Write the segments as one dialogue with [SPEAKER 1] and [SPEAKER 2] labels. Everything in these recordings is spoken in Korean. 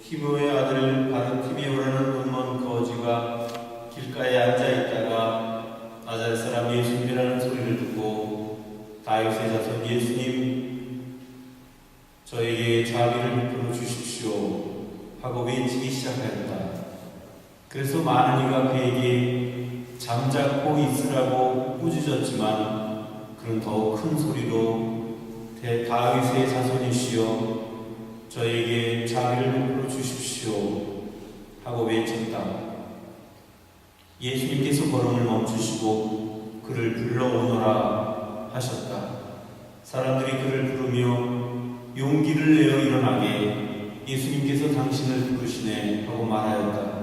[SPEAKER 1] 티모의 아들 바르티메오라는 눈먼 거지가 길가에 앉아있다가 나자렛 사람 예수님이라는 소리를 듣고 다윗의 자손 예수님 저에게 자비를 베풀어 주십시오 하고 외치기 시작하였다. 그래서 많은 이가 그에게 잠자코 있으라고 꾸짖었지만 그는 더욱 큰 소리로 다윗의 자손이시여 저에게 자비를 베풀어 주십시오 하고 외쳤다. 예수님께서 걸음을 멈추시고 그를 불러오너라 하셨다. 사람들이 그를 부르며 용기를 내어 일어나게 예수님께서 당신을 부르시네 하고 말하였다.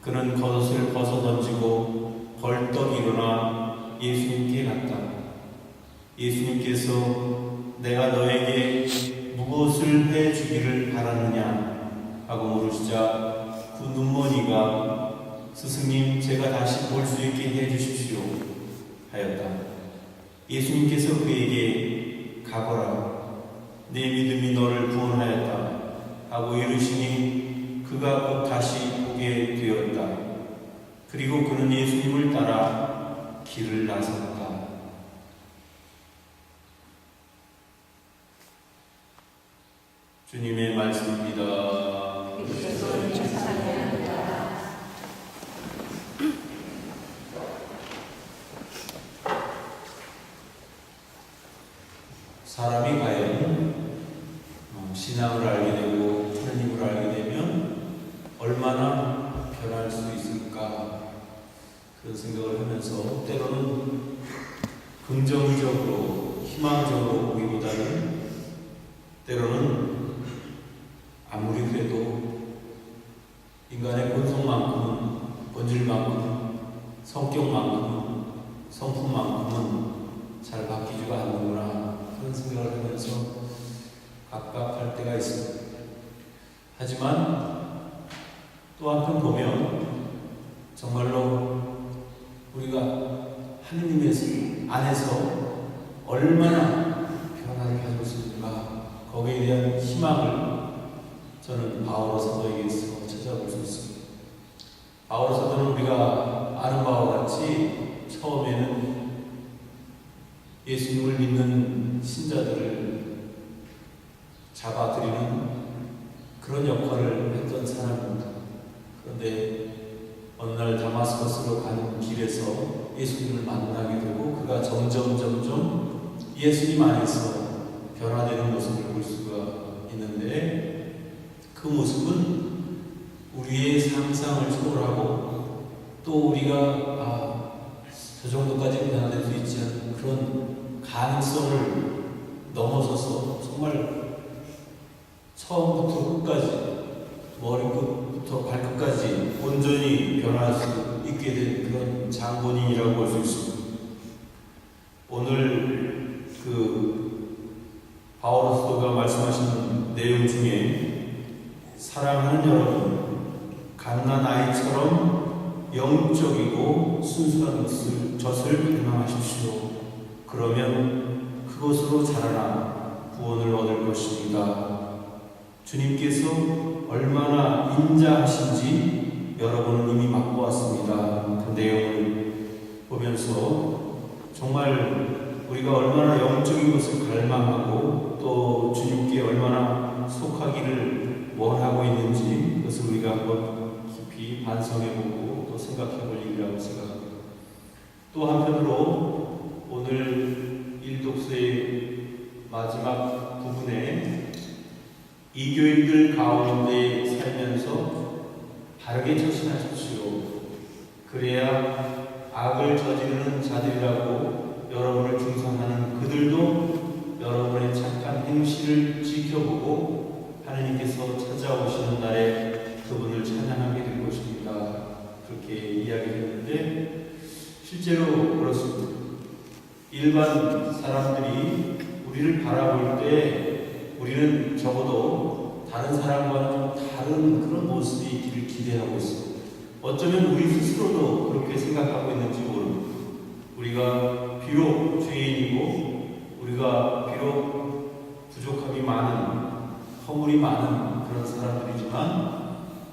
[SPEAKER 1] 그는 겉옷을 벗어 던지고 벌떡 일어나 예수님께 갔다. 예수님께서 내가 너에게 무엇을 해주기를 바라느냐 하고 물으시자 그 눈머니가 스승님 제가 다시 볼 수 있게 해주십시오 하였다. 예수님께서 그에게 가거라 내 믿음이 너를 구원하였다 하고 이르시니 그가 곧 다시 보게 되었다. 그리고 그는 예수님을 따라 길을 나섰다. 주님의 말씀입니다. 사람이 과연 신앙을 알게 되고 하나님을 알게 되면 얼마나 변할 수 있을까 그런 생각을 하면서 때로는 긍정적으로 희망적으로 보기보다는 때로는 아무리 그래도 인간의 본성만큼은 본질만큼은 성격만큼은 성품만큼은 잘 바뀌지가 않는구나 그런 생각을 하면서 각박할 때가 있습니다. 하지만 또 한편 보면 정말로 우리가 하느님의 안에서 얼마나 변화를 가지고 있는가 거기에 대한 희망을 저는 바오로 사도에게서 찾아볼 수 있습니다. 바오로 사도는 우리가 아는 바와 같이 처음에는 예수님을 믿는 신자들을 잡아들이는 그런 역할을 했던 사람입니다. 그런데 어느 날 다마스커스로 가는 길에서 예수님을 만나게 되고 그가 점점 예수님 안에서 변화되는 모습을 볼 수가 있는데 그 모습은 우리의 상상을 초월하고 또 우리가 저 정도까지 변화될 수 있지 않은 그런 가능성을 넘어서서 정말 처음부터 끝까지 머리끝부터 발끝까지 온전히 변할 수 있게 된 그런 장본인이라고 볼 수 있습니다. 오늘 바오로 사도가 말씀하시는 내용 중에 사랑하는 여러분 갓난 아이처럼 영적이고 순수한 젖을 갈망하십시오. 그러면 그것으로 자라나 구원을 얻을 것입니다. 주님께서 얼마나 인자하신지 여러분은 이미 맛보았습니다. 그 내용을 보면서 정말 우리가 얼마나 영적인 것을 갈망하고 또 주님께 얼마나 속하기를 원하고 있는지 그것을 우리가 한번 깊이 반성해보고 또 생각해볼 일이라고 생각합니다. 또 한편으로 오늘 일독서의 마지막 부분에 이교인들 가운데 살면서 바르게 처신하십시오. 그래야 악을 저지르는 자들이라고 여러분을 중상하는 그들도 여러분의 착한 행실을 지켜보고 하나님께서 찾아오시는 날에 그분을 찬양하게 될 것입니다. 그렇게 이야기했는데 실제로 그렇습니다. 일반 사람들이 우리를 바라볼 때 우리는 적어도 다른 사람과는 다른 그런 모습이 있기를 기대하고 있습니다. 어쩌면 우리 스스로도 그렇게 생각하고 있는지 모릅니다. 우리가 비록 죄인이고 우리가 비록 부족함이 많은 허물이 많은 그런 사람들이지만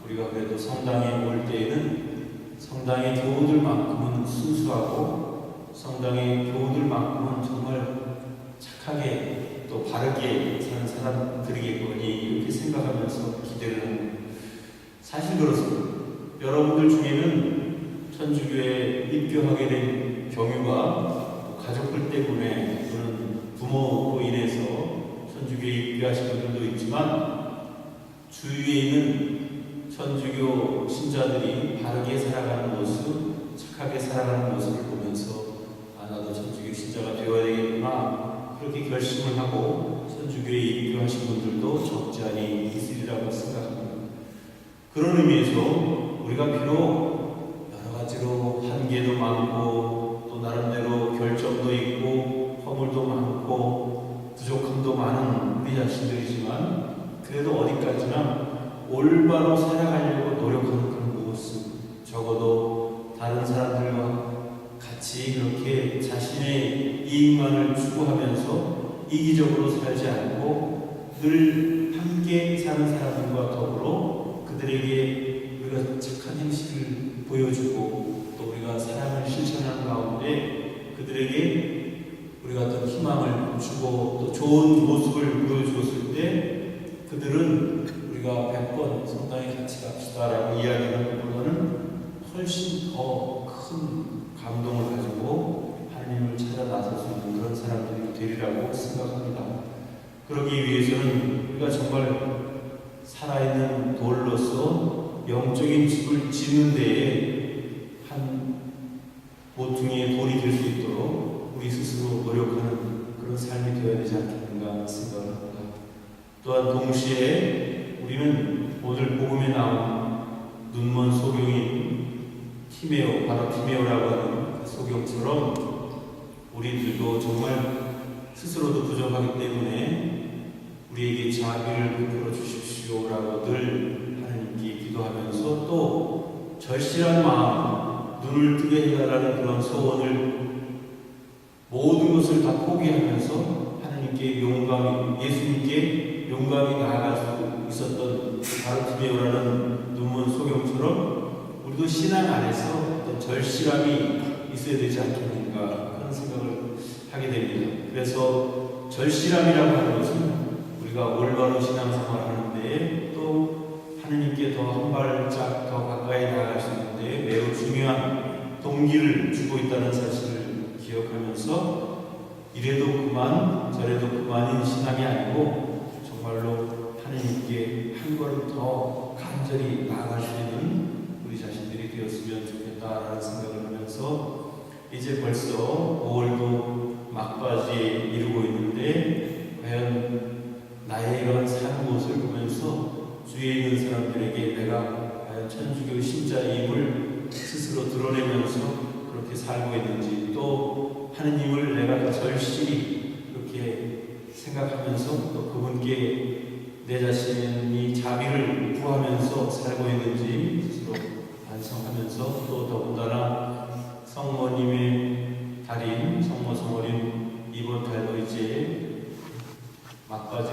[SPEAKER 1] 우리가 그래도 성당에 올 때에는 성당의 교우들만큼은 순수하고 성당의 교우들만큼은 정말 착하게 또 바르게 사는 사람들이겠거니 이렇게 생각하면서 기대를 합니다. 사실 그렇습니다. 여러분들 중에는 천주교에 입교하게 된 경유가 가족들 때문에 또는 부모로 인해서 천주교에 입교하신 분들도 있지만 주위에 있는 천주교 신자들이 바르게 살아가는 모습, 착하게 살아가는 모습을 보면서 나도 천주교 신자가 되어야 되겠구나 그렇게 결심을 하고 천주교에 입교하신 분들도 적지 않이 있으리라고 생각합니다. 그런 의미에서 우리가 비록 여러 가지로 한계도 많고 또 나름대로 결점도 있고 허물도 많고 부족함도 많은 우리 자신들이지만 그래도 어디까지나 올바로 살아가려고 노력하는 그런 모습, 적어도 다른 사람들과 같이 그렇게 자신의 이익만을 추구하면서 이기적으로 살지 않고 늘 함께 사는 사람들과 더불어 그들에게 우리가 착한 행실을 보여주고 또 우리가 사랑을 실천하는 가운데 그들에게 우리가 어떤 희망을 주고 또 좋은 모습을 보여주었을 때 그들은 우리가 100번 성당에 같이 갑시다라고 이야기하는 것보다는 훨씬 더 큰 감동을 가지고 하나님을 찾아 나설 수 있는 그런 사람들이 되리라고 생각합니다. 그러기 위해서는 우리가 정말 살아있는 돌로서 영적인 집을 짓는 데에 한 모퉁이의 돌이 될 수 있도록 우리 스스로 노력하는 그런 삶이 되어야 되지 않겠는가 생각을 합니다. 또한 동시에 우리는 오늘 복음에 나온 눈먼 소경인 티메오, 바로 티메오라고 하는 그 소경처럼 우리들도 정말 스스로도 부족하기 때문에 우리에게 자비를 베풀어 주십시오라고 늘 하나님께 기도하면서 또 절실한 마음, 눈을 뜨게 해달라는 그런 소원을 모든 것을 다 포기하면서 하나님께 용감히, 예수님께 용감히 나아갈 수 있었던 바로 티메오라는 눈먼 소경처럼 우리도 신앙 안에서 어떤 절실함이 있어야 되지 않겠는가 그런 생각을 하게 됩니다. 그래서 절실함이라고 하는 것은 우리가 올바른 신앙생활을 하는데 또 하나님께 더 한 발짝 더 가까이 나아갈 수 있는데 매우 중요한 동기를 주고 있다는 사실을 기억하면서 이래도 그만 저래도 그만인 신앙이 아니고 정말로 하나님께 한 걸음 더 간절히 나아갈 수 있는 우리 자신들이 되었으면 좋겠다라는 생각을 하면서 이제 벌써 5월도 막바지에 이르고 있는데 과연 나의 이런 사는 모습을 보면서 주위에 있는 사람들에게 내가 과연 천주교 신자임을 스스로 드러내면서 그렇게 살고 있는지 또 하느님을 내가 더 절실히 그렇게 생각하면서 또 그분께 내 자신이 자비를 구하면서 살고 있는지 스스로 반성하면서 또 더군다나 성모님의 달인 성모 성어린 이번 달도 이제 막바지